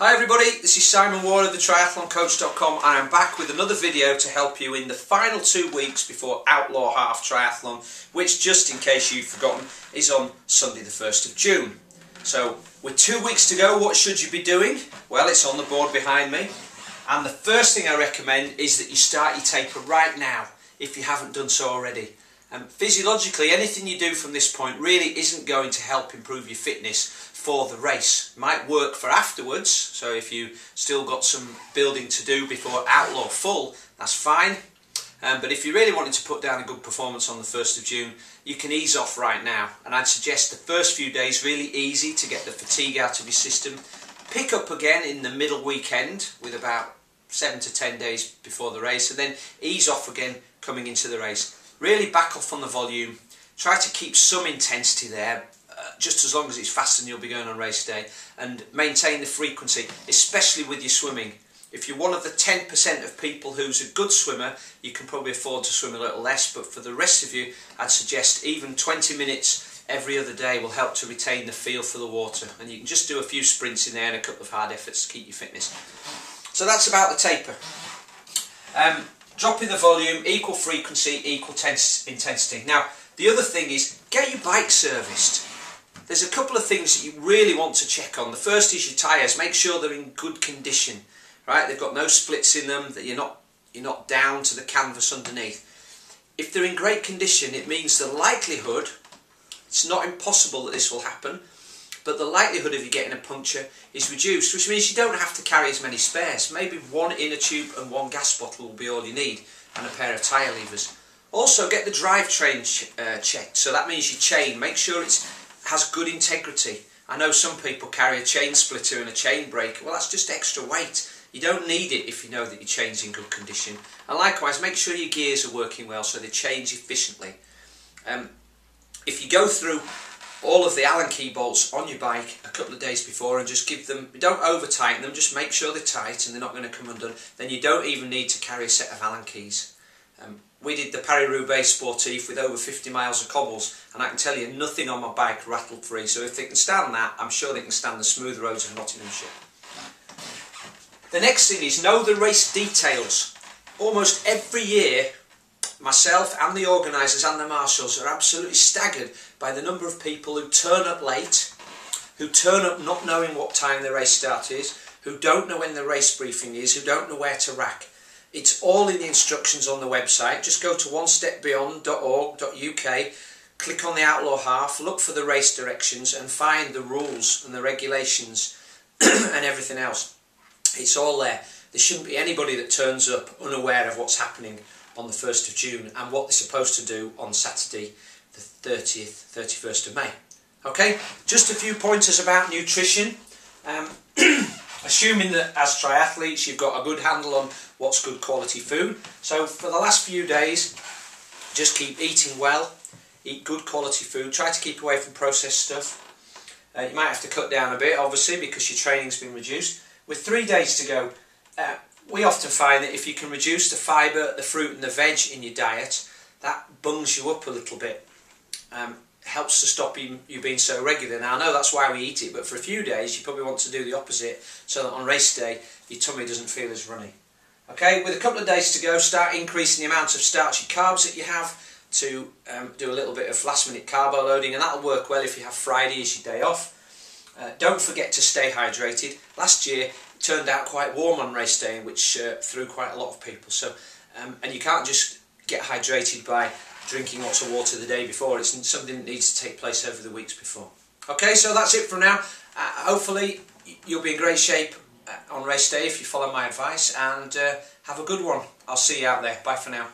Hi everybody, this is Simon Ward of the triathloncoach.com and I'm back with another video to help you in the final 2 weeks before Outlaw Half Triathlon, which, just in case you've forgotten, is on Sunday the 1st of June. So with 2 weeks to go, what should you be doing? Well, it's on the board behind me, and the first thing I recommend is that you start your taper right now if you haven't done so already. Physiologically, anything you do from this point really isn't going to help improve your fitness for the race. It might work for afterwards, so if you still got some building to do before Outlaw Full, that's fine. But if you really wanted to put down a good performance on the 1st of June, you can ease off right now. And I'd suggest the first few days really easy to get the fatigue out of your system. Pick up again in the middle weekend with about 7 to 10 days before the race, and then ease off again coming into the race. Really back off on the volume, try to keep some intensity there, just as long as it's faster than you'll be going on race day, and maintain the frequency, especially with your swimming. If you're one of the 10% of people who's a good swimmer, you can probably afford to swim a little less, but for the rest of you, I'd suggest even 20 minutes every other day will help to retain the feel for the water, and you can just do a few sprints in there and a couple of hard efforts to keep your fitness. So that's about the taper. Dropping the volume, equal frequency, equal intensity. Now, the other thing is, get your bike serviced. There's a couple of things that you really want to check on. The first is your tyres. Make sure they're in good condition, right? They've got no splits in them, that you're not down to the canvas underneath. If they're in great condition, it means the likelihood, it's not impossible that this will happen, but the likelihood of you getting a puncture is reduced, which means you don't have to carry as many spares. Maybe one inner tube and one gas bottle will be all you need, and a pair of tyre levers. Also, get the drivetrain checked. So that means your chain, make sure it has good integrity. I know some people carry a chain splitter and a chain brake. Well, that's just extra weight. You don't need it if you know that your chain's in good condition. And likewise, make sure your gears are working well so they change efficiently. If you go through all of the Allen key bolts on your bike a couple of days before and just give them, don't over tighten them, just make sure they're tight and they're not going to come undone, then you don't even need to carry a set of Allen keys. We did the Paris-Roubaix Sportif with over 50 miles of cobbles, and I can tell you nothing on my bike rattled free, so if they can stand that, I'm sure they can stand the smooth roads of Nottinghamshire. The next thing is know the race details. Almost every year, myself and the organisers and the marshals are absolutely staggered by the number of people who turn up late, who turn up not knowing what time the race start is, who don't know when the race briefing is, who don't know where to rack. It's all in the instructions on the website. Just go to onestepbeyond.org.uk, click on the Outlaw Half, look for the race directions and find the rules and the regulations and everything else. It's all there. There shouldn't be anybody that turns up unaware of what's happening on the 1st of June and what they're supposed to do on Saturday the 31st of May. Okay, just a few pointers about nutrition. Assuming that as triathletes you've got a good handle on what's good quality food. So for the last few days, just keep eating well, eat good quality food, try to keep away from processed stuff. You might have to cut down a bit, obviously, because your training's been reduced. With 3 days to go, we often find that if you can reduce the fibre, the fruit and the veg in your diet, that bungs you up a little bit. Helps to stop you being so regular. Now I know that's why we eat it, but for a few days you probably want to do the opposite so that on race day your tummy doesn't feel as runny. Okay, with a couple of days to go, start increasing the amount of starchy carbs that you have to do a little bit of last minute carbo loading, and that'll work well if you have Friday as your day off. Don't forget to stay hydrated. Last year it turned out quite warm on race day, which threw quite a lot of people. So and you can't just get hydrated by drinking lots of water the day before. It's something that needs to take place over the weeks before. Okay, so that's it for now. Hopefully you'll be in great shape on race day if you follow my advice, and have a good one. I'll see you out there. Bye for now.